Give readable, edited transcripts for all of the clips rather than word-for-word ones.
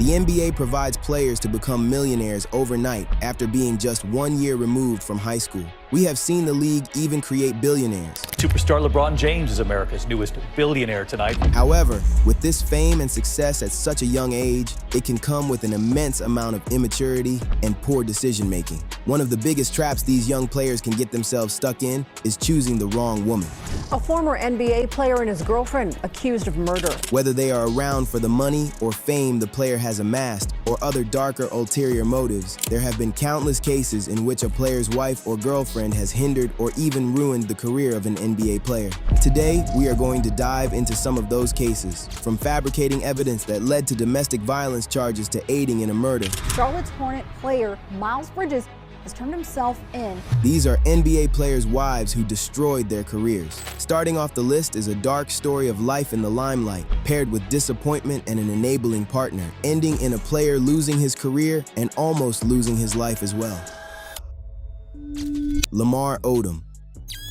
The NBA provides players to become millionaires overnight after being just 1 year removed from high school. We have seen the league even create billionaires. Superstar LeBron James is America's newest billionaire tonight. However, with this fame and success at such a young age, it can come with an immense amount of immaturity and poor decision-making. One of the biggest traps these young players can get themselves stuck in is choosing the wrong woman. A former NBA player and his girlfriend accused of murder. Whether they are around for the money or fame the player has amassed, or other darker ulterior motives, there have been countless cases in which a player's wife or girlfriend has hindered or even ruined the career of an NBA player. Today, we are going to dive into some of those cases, from fabricating evidence that led to domestic violence charges to aiding in a murder. Charlotte's Hornet player Miles Bridges has turned himself in. These are NBA players' wives who destroyed their careers. Starting off the list is a dark story of life in the limelight, paired with disappointment and an enabling partner, ending in a player losing his career and almost losing his life as well. Lamar Odom.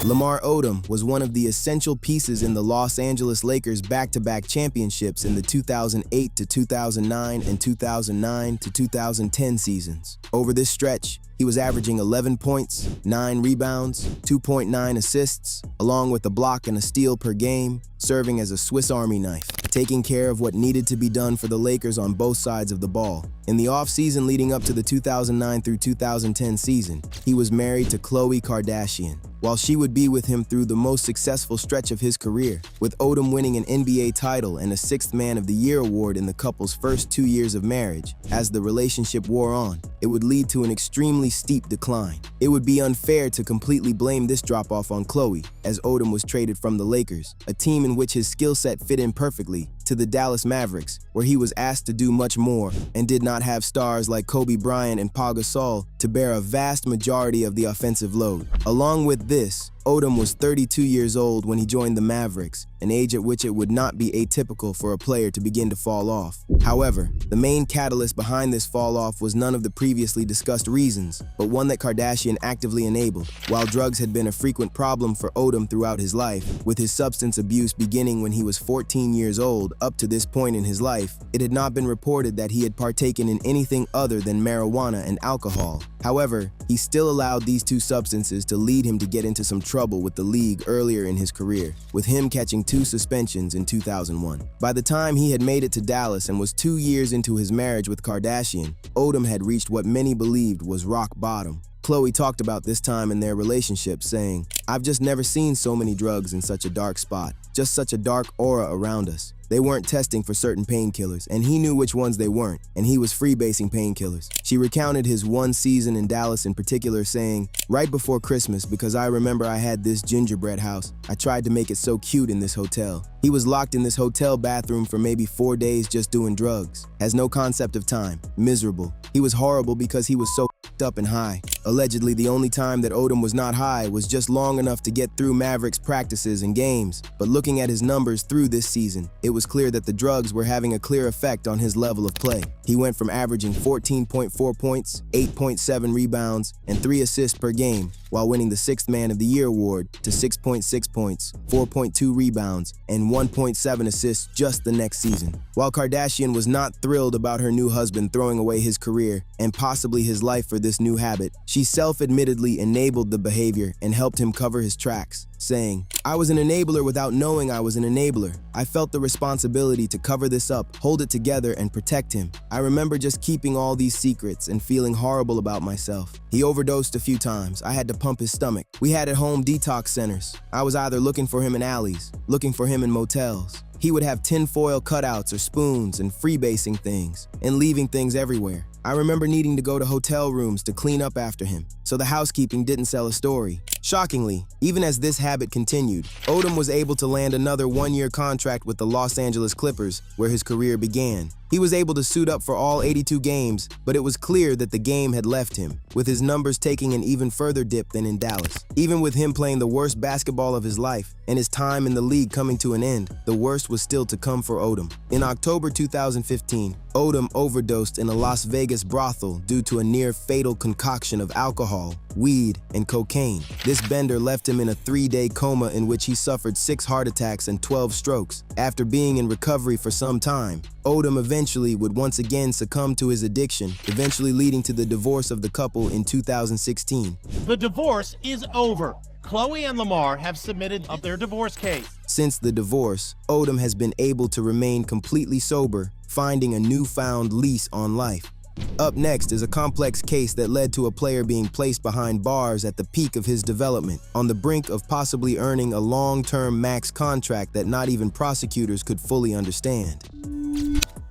Lamar Odom was one of the essential pieces in the Los Angeles Lakers' back-to-back championships in the 2008 to 2009 and 2009 to 2010 seasons. Over this stretch, he was averaging 11 points, 9 rebounds, 2.9 assists, along with a block and a steal per game, serving as a Swiss Army knife, taking care of what needed to be done for the Lakers on both sides of the ball. In the off-season leading up to the 2009 through 2010 season, he was married to Khloe Kardashian, while she would be with him through the most successful stretch of his career, with Odom winning an NBA title and a 6th Man of the Year award in the couple's first 2 years of marriage. As the relationship wore on, it would lead to an extremely steep decline. It would be unfair to completely blame this drop-off on Khloe, as Odom was traded from the Lakers, a team in which his skill set fit in perfectly, to the Dallas Mavericks, where he was asked to do much more and did not have stars like Kobe Bryant and Pau Gasol to bear a vast majority of the offensive load. Along with this, Odom was 32 years old when he joined the Mavericks, an age at which it would not be atypical for a player to begin to fall off. However, the main catalyst behind this fall-off was none of the previously discussed reasons, but one that Kardashian actively enabled. While drugs had been a frequent problem for Odom throughout his life, with his substance abuse beginning when he was 14 years old up to this point in his life, it had not been reported that he had partaken in anything other than marijuana and alcohol. However, he still allowed these two substances to lead him to get into some trouble with the league earlier in his career, with him catching 2 suspensions in 2001. By the time he had made it to Dallas and was 2 years into his marriage with Kardashian, Odom had reached what many believed was rock bottom. Khloe talked about this time in their relationship, saying, "I've just never seen so many drugs in such a dark spot, just such a dark aura around us. They weren't testing for certain painkillers, and he knew which ones they weren't, and he was freebasing painkillers." She recounted his one season in Dallas in particular, saying, "Right before Christmas, because I remember I had this gingerbread house, I tried to make it so cute in this hotel. He was locked in this hotel bathroom for maybe 4 days just doing drugs. Has no concept of time. Miserable. He was horrible because he was so up and high." Allegedly, the only time that Odom was not high was just long enough to get through Mavericks practices and games. But looking at his numbers through this season, it was clear that the drugs were having a clear effect on his level of play. He went from averaging 14.4 points, 8.7 rebounds, and 3 assists per game, while winning the 6th Man of the Year award, to 6.6 points, 4.2 rebounds, and 1.7 assists just the next season. While Kardashian was not thrilled about her new husband throwing away his career and possibly his life for this new habit, she self-admittedly enabled the behavior and helped him cover his tracks, saying, "I was an enabler without knowing I was an enabler. I felt the responsibility to cover this up, hold it together, and protect him. I remember just keeping all these secrets and feeling horrible about myself. He overdosed a few times. I had to pump his stomach. We had at-home detox centers. I was either looking for him in alleys, looking for him in motels. He would have tinfoil cutouts or spoons and freebasing things and leaving things everywhere. I remember needing to go to hotel rooms to clean up after him, so the housekeeping didn't sell a story." Shockingly, even as this habit continued, Odom was able to land another 1-year contract with the Los Angeles Clippers, where his career began. He was able to suit up for all 82 games, but it was clear that the game had left him, with his numbers taking an even further dip than in Dallas. Even with him playing the worst basketball of his life and his time in the league coming to an end, the worst was still to come for Odom. In October 2015, Odom overdosed in a Las Vegas brothel due to a near-fatal concoction of alcohol, weed, and cocaine. This bender left him in a 3-day coma in which he suffered 6 heart attacks and 12 strokes. After being in recovery for some time, Odom eventually would once again succumb to his addiction, eventually leading to the divorce of the couple in 2016. The divorce is over. Chloe and Lamar have submitted their divorce case. Since the divorce, Odom has been able to remain completely sober, finding a newfound lease on life. Up next is a complex case that led to a player being placed behind bars at the peak of his development, on the brink of possibly earning a long-term max contract that not even prosecutors could fully understand.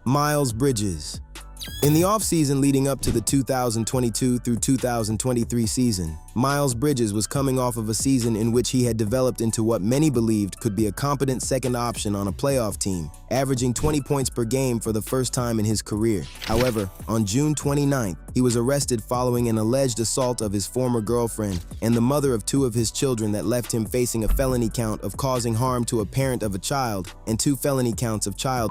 Miles Bridges. In the offseason leading up to the 2022 through 2023 season, Miles Bridges was coming off of a season in which he had developed into what many believed could be a competent second option on a playoff team, averaging 20 points per game for the first time in his career. However, on June 29th, he was arrested following an alleged assault of his former girlfriend and the mother of 2 of his children that left him facing a felony count of causing harm to a parent of a child and 2 felony counts of child.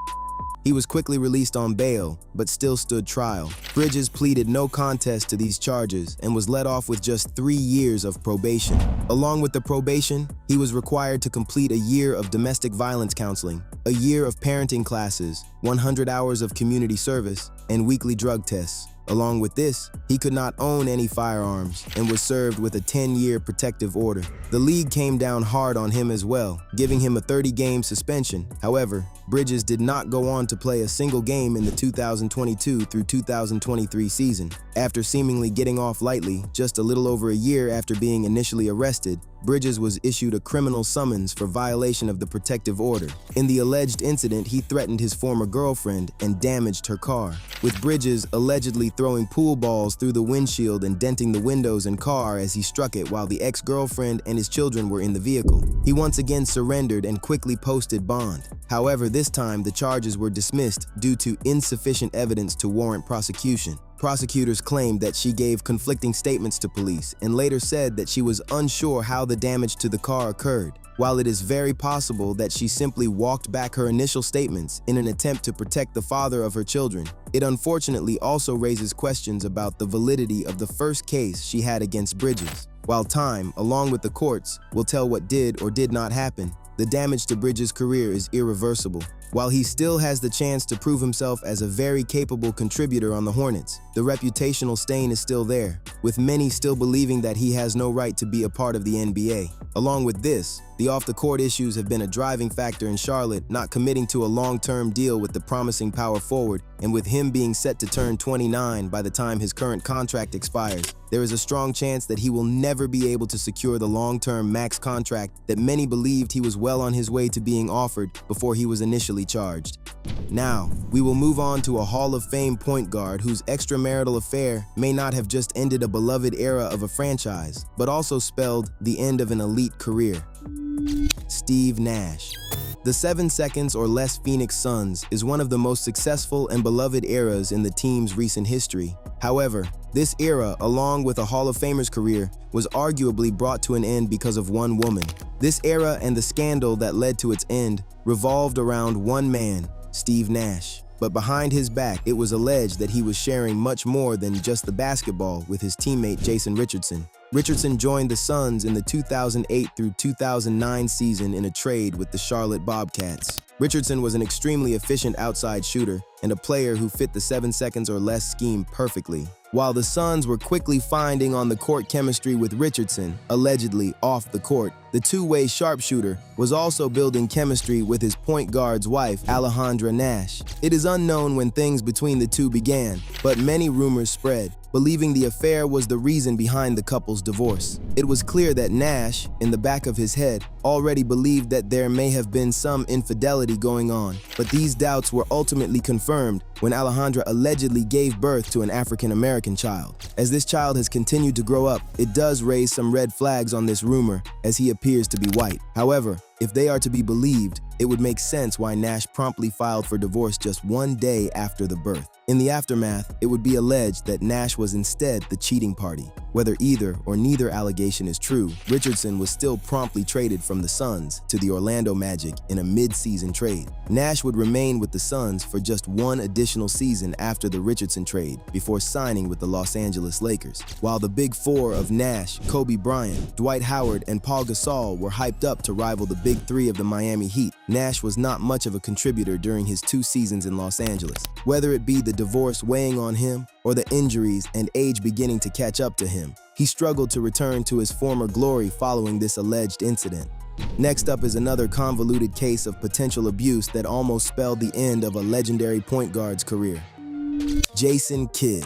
He was quickly released on bail, but still stood trial. Bridges pleaded no contest to these charges and was let off with just 3 years of probation. Along with the probation, he was required to complete a year of domestic violence counseling, a year of parenting classes, 100 hours of community service, and weekly drug tests. Along with this, he could not own any firearms and was served with a 10-year protective order. The league came down hard on him as well, giving him a 30-game suspension. However, Bridges did not go on to play a single game in the 2022 through 2023 season. After seemingly getting off lightly, just a little over a year after being initially arrested, Bridges was issued a criminal summons for violation of the protective order. In the alleged incident, he threatened his former girlfriend and damaged her car, with Bridges allegedly throwing pool balls through the windshield and denting the windows and car as he struck it while the ex-girlfriend and his children were in the vehicle. He once again surrendered and quickly posted bond. However, this time the charges were dismissed due to insufficient evidence to warrant prosecution. Prosecutors claimed that she gave conflicting statements to police and later said that she was unsure how the damage to the car occurred. While it is very possible that she simply walked back her initial statements in an attempt to protect the father of her children, it unfortunately also raises questions about the validity of the first case she had against Bridges. While time, along with the courts, will tell what did or did not happen, the damage to Bridges' career is irreversible. While he still has the chance to prove himself as a very capable contributor on the Hornets, the reputational stain is still there, with many still believing that he has no right to be a part of the NBA. Along with this, the off-the-court issues have been a driving factor in Charlotte not committing to a long-term deal with the promising power forward, and with him being set to turn 29 by the time his current contract expires, there is a strong chance that he will never be able to secure the long-term max contract that many believed he was well on his way to being offered before he was initially charged. Now, we will move on to a Hall of Fame point guard whose extramarital affair may not have just ended a beloved era of a franchise, but also spelled the end of an elite career. Steve Nash. The 7 seconds or less Phoenix Suns is one of the most successful and beloved eras in the team's recent history. However, this era, along with a Hall of Famer's career, was arguably brought to an end because of one woman. This era and the scandal that led to its end revolved around one man, Steve Nash. But behind his back, it was alleged that he was sharing much more than just the basketball with his teammate Jason Richardson. Richardson joined the Suns in the 2008 through 2009 season in a trade with the Charlotte Bobcats. Richardson was an extremely efficient outside shooter and a player who fit the 7 seconds or less scheme perfectly. While the Suns were quickly finding on-the-court chemistry with Richardson, allegedly off the court, the two-way sharpshooter was also building chemistry with his point guard's wife, Alejandra Nash. It is unknown when things between the two began, but many rumors spread, believing the affair was the reason behind the couple's divorce. It was clear that Nash, in the back of his head, already believed that there may have been some infidelity going on, but these doubts were ultimately confirmed when Alejandra allegedly gave birth to an African-American child. As this child has continued to grow up, it does raise some red flags on this rumor, as he appears to be white. However, If they are to be believed, it would make sense why Nash promptly filed for divorce just one day after the birth. In the aftermath, it would be alleged that Nash was instead the cheating party. Whether either or neither allegation is true, Richardson was still promptly traded from the Suns to the Orlando Magic in a mid-season trade. Nash would remain with the Suns for just one additional season after the Richardson trade before signing with the Los Angeles Lakers. While the big four of Nash, Kobe Bryant, Dwight Howard, and Paul Gasol were hyped up to rival the big three of the Miami Heat, Nash was not much of a contributor during his 2 seasons in Los Angeles. Whether it be the divorce weighing on him or the injuries and age beginning to catch up to him, he struggled to return to his former glory following this alleged incident. Next up is another convoluted case of potential abuse that almost spelled the end of a legendary point guard's career. Jason Kidd.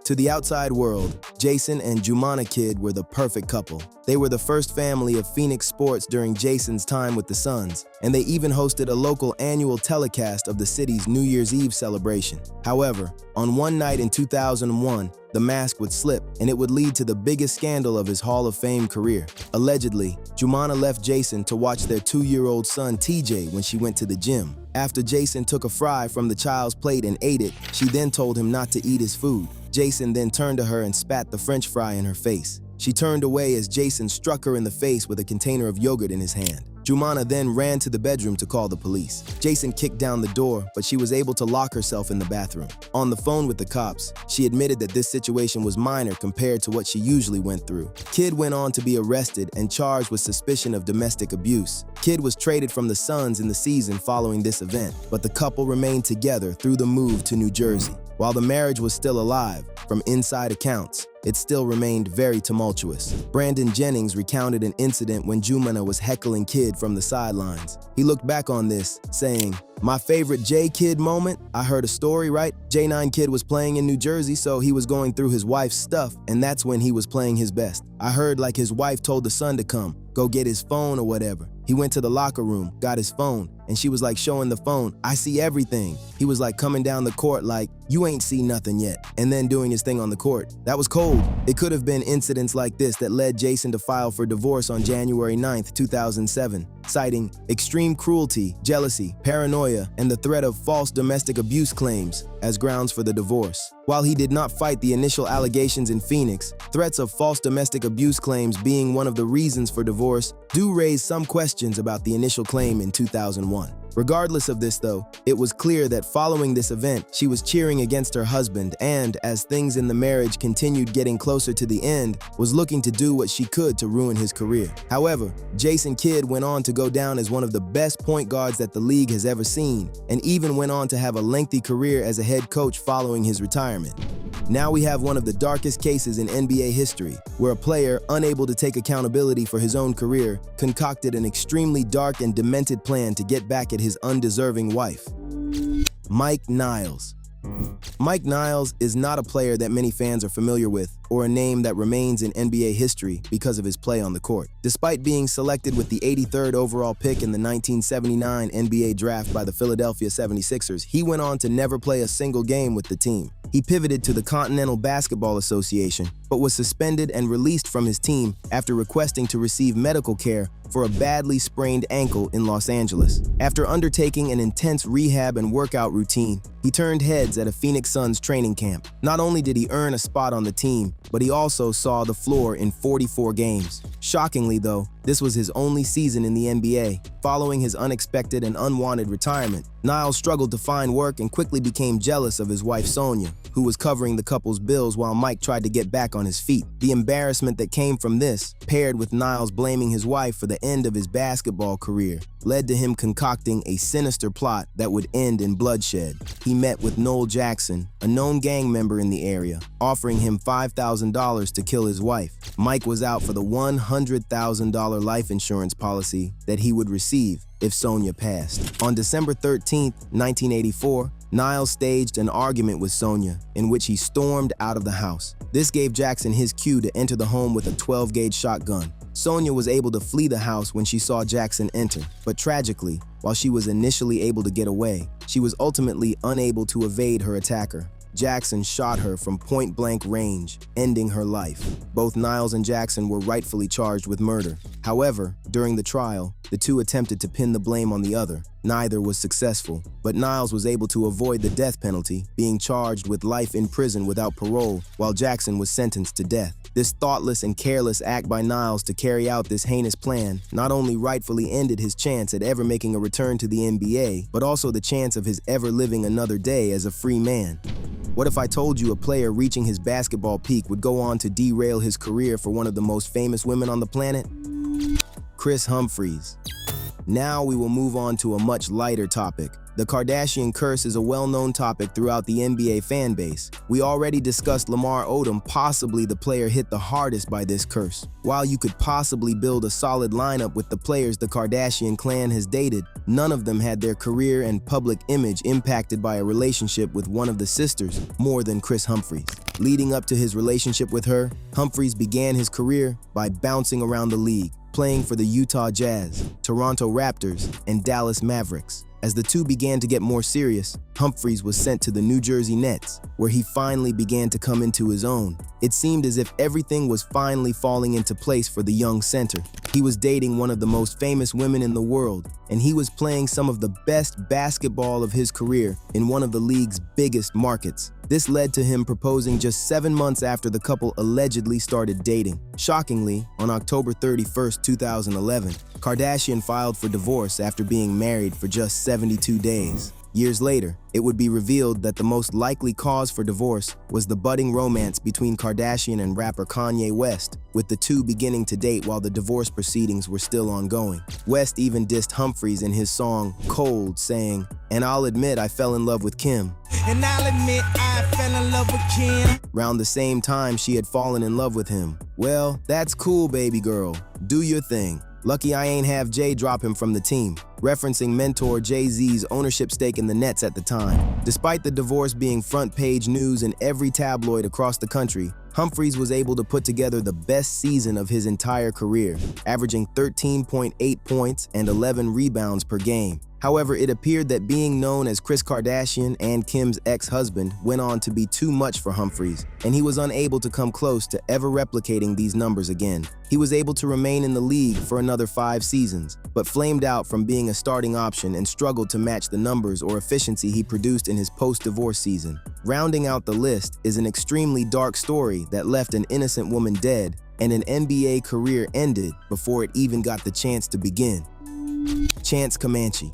To the outside world, Jason and Jumana Kidd were the perfect couple. They were the first family of Phoenix sports during Jason's time with the Suns, and they even hosted a local annual telecast of the city's New Year's Eve celebration. However, on one night in 2001, the mask would slip, and it would lead to the biggest scandal of his Hall of Fame career. Allegedly, Jumana left Jason to watch their 2-year-old son TJ when she went to the gym. After Jason took a fry from the child's plate and ate it, she then told him not to eat his food. Jason then turned to her and spat the French fry in her face. She turned away as Jason struck her in the face with a container of yogurt in his hand. Jumana then ran to the bedroom to call the police. Jason kicked down the door, but she was able to lock herself in the bathroom. On the phone with the cops, she admitted that this situation was minor compared to what she usually went through. Kidd went on to be arrested and charged with suspicion of domestic abuse. Kidd was traded from the Suns in the season following this event, but the couple remained together through the move to New Jersey. While the marriage was still alive, from inside accounts, it still remained very tumultuous. Brandon Jennings recounted an incident when Jumana was heckling Kidd from the sidelines. He looked back on this, saying, "My favorite J Kidd moment, I heard a story, right? J9 Kidd was playing in New Jersey, so he was going through his wife's stuff, and that's when he was playing his best. I heard like his wife told the son to come, go get his phone or whatever. He went to the locker room, got his phone, and she was like showing the phone, I see everything. He was like coming down the court like, you ain't see nothing yet, and then doing his thing on the court. That was cold." It could have been incidents like this that led Jason to file for divorce on January 9th, 2007, citing extreme cruelty, jealousy, paranoia, and the threat of false domestic abuse claims as grounds for the divorce. While he did not fight the initial allegations in Phoenix, threats of false domestic abuse claims being one of the reasons for divorce do raise some questions about the initial claim in 2001. Regardless of this though, it was clear that following this event, she was cheering against her husband and, as things in the marriage continued getting closer to the end, was looking to do what she could to ruin his career. However, Jason Kidd went on to go down as one of the best point guards that the league has ever seen, and even went on to have a lengthy career as a head coach following his retirement. Now we have one of the darkest cases in NBA history, where a player, unable to take accountability for his own career, concocted an extremely dark and demented plan to get back at his undeserving wife. Mike Niles. Mike Niles is not a player that many fans are familiar with, or a name that remains in NBA history because of his play on the court. Despite being selected with the 83rd overall pick in the 1979 NBA draft by the Philadelphia 76ers, he went on to never play a single game with the team. He pivoted to the Continental Basketball Association, but was suspended and released from his team after requesting to receive medical care for a badly sprained ankle in Los Angeles. After undertaking an intense rehab and workout routine, he turned heads at a Phoenix Suns training camp. Not only did he earn a spot on the team, but he also saw the floor in 44 games. Shockingly though, this was his only season in the NBA. Following his unexpected and unwanted retirement, Niles struggled to find work and quickly became jealous of his wife Sonia, who was covering the couple's bills while Mike tried to get back on his feet. The embarrassment that came from this, paired with Niles blaming his wife for the end of his basketball career, led to him concocting a sinister plot that would end in bloodshed. He met with Noel Jackson, a known gang member in the area, offering him $5,000 to kill his wife. Mike was out for the $100,000 life insurance policy that he would receive if Sonia passed. On December 13, 1984, Niles staged an argument with Sonia in which he stormed out of the house. This gave Jackson his cue to enter the home with a 12-gauge shotgun. Sonia was able to flee the house when she saw Jackson enter, but tragically, while she was initially able to get away, she was ultimately unable to evade her attacker. Jackson shot her from point-blank range, ending her life. Both Niles and Jackson were rightfully charged with murder. However, during the trial, the two attempted to pin the blame on the other. Neither was successful, but Niles was able to avoid the death penalty, being charged with life in prison without parole, while Jackson was sentenced to death. This thoughtless and careless act by Niles to carry out this heinous plan not only rightfully ended his chance at ever making a return to the NBA, but also the chance of his ever living another day as a free man. What if I told you a player reaching his basketball peak would go on to derail his career for one of the most famous women on the planet? Kris Humphries. Now we will move on to a much lighter topic. The Kardashian curse is a well-known topic throughout the NBA fan base. We already discussed Lamar Odom, possibly the player hit the hardest by this curse. While you could possibly build a solid lineup with the players the Kardashian clan has dated, none of them had their career and public image impacted by a relationship with one of the sisters more than Kris Humphries. Leading up to his relationship with her, Humphries began his career by bouncing around the league, playing for the Utah Jazz, Toronto Raptors, and Dallas Mavericks. As the two began to get more serious, Humphries was sent to the New Jersey Nets, where he finally began to come into his own. It seemed as if everything was finally falling into place for the young center. He was dating one of the most famous women in the world, and he was playing some of the best basketball of his career in one of the league's biggest markets. This led to him proposing just 7 months after the couple allegedly started dating. Shockingly, on October 31st, 2011, Kardashian filed for divorce after being married for just 72 days. Years later, it would be revealed that the most likely cause for divorce was the budding romance between Kardashian and rapper Kanye West, with the two beginning to date while the divorce proceedings were still ongoing. West even dissed Humphries in his song Cold, saying, "And I'll admit I fell in love with Kim." And I'll admit I fell in love with Kim. Around the same time she had fallen in love with him. Well, that's cool, baby girl. Do your thing. Lucky I ain't have Jay drop him from the team, referencing mentor Jay-Z's ownership stake in the Nets at the time. Despite the divorce being front-page news in every tabloid across the country, Humphries was able to put together the best season of his entire career, averaging 13.8 points and 11 rebounds per game. However, it appeared that being known as Kris Kardashian and Kim's ex-husband went on to be too much for Humphries, and he was unable to come close to ever replicating these numbers again. He was able to remain in the league for another 5 seasons, but flamed out from being a starting option and struggled to match the numbers or efficiency he produced in his post-divorce season. Rounding out the list is an extremely dark story that left an innocent woman dead and an NBA career ended before it even got the chance to begin. Chance Comanche.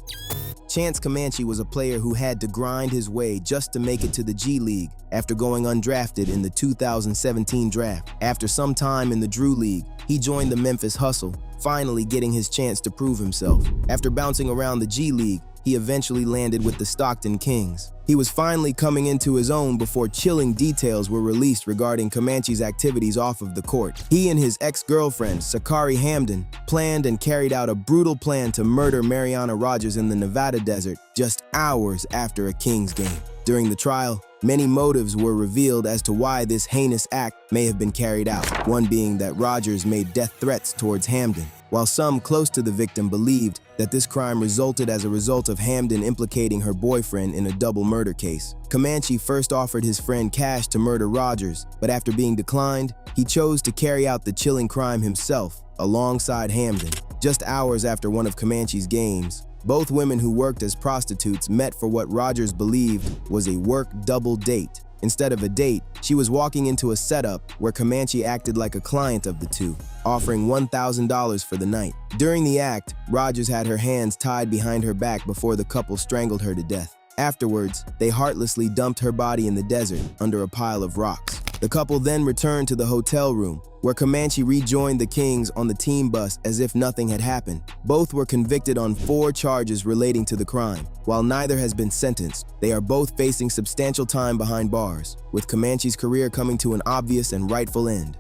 Chance Comanche was a player who had to grind his way just to make it to the G League after going undrafted in the 2017 draft. After some time in the Drew League, he joined the Memphis Hustle, finally getting his chance to prove himself. After bouncing around the G League, he eventually landed with the Stockton Kings. He was finally coming into his own before chilling details were released regarding Comanche's activities off of the court. He and his ex-girlfriend, Sakari Hamden, planned and carried out a brutal plan to murder Mariana Rogers in the Nevada desert just hours after a Kings game. During the trial, many motives were revealed as to why this heinous act may have been carried out, one being that Rogers made death threats towards Hamden, while some close to the victim believed that this crime resulted as a result of Hamden implicating her boyfriend in a double murder case. Comanche first offered his friend cash to murder Rogers, but after being declined, he chose to carry out the chilling crime himself, alongside Hamden. Just hours after one of Comanche's games, both women who worked as prostitutes met for what Rogers believed was a work double date. Instead of a date, she was walking into a setup where Comanche acted like a client of the two, offering $1,000 for the night. During the act, Rogers had her hands tied behind her back before the couple strangled her to death. Afterwards, they heartlessly dumped her body in the desert under a pile of rocks. The couple then returned to the hotel room, where Comanche rejoined the Kings on the team bus as if nothing had happened. Both were convicted on 4 charges relating to the crime. While neither has been sentenced, they are both facing substantial time behind bars, with Comanche's career coming to an obvious and rightful end.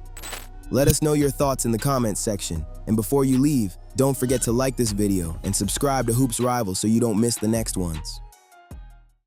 Let us know your thoughts in the comments section, and before you leave, don't forget to like this video and subscribe to Hoops Rivals so you don't miss the next ones.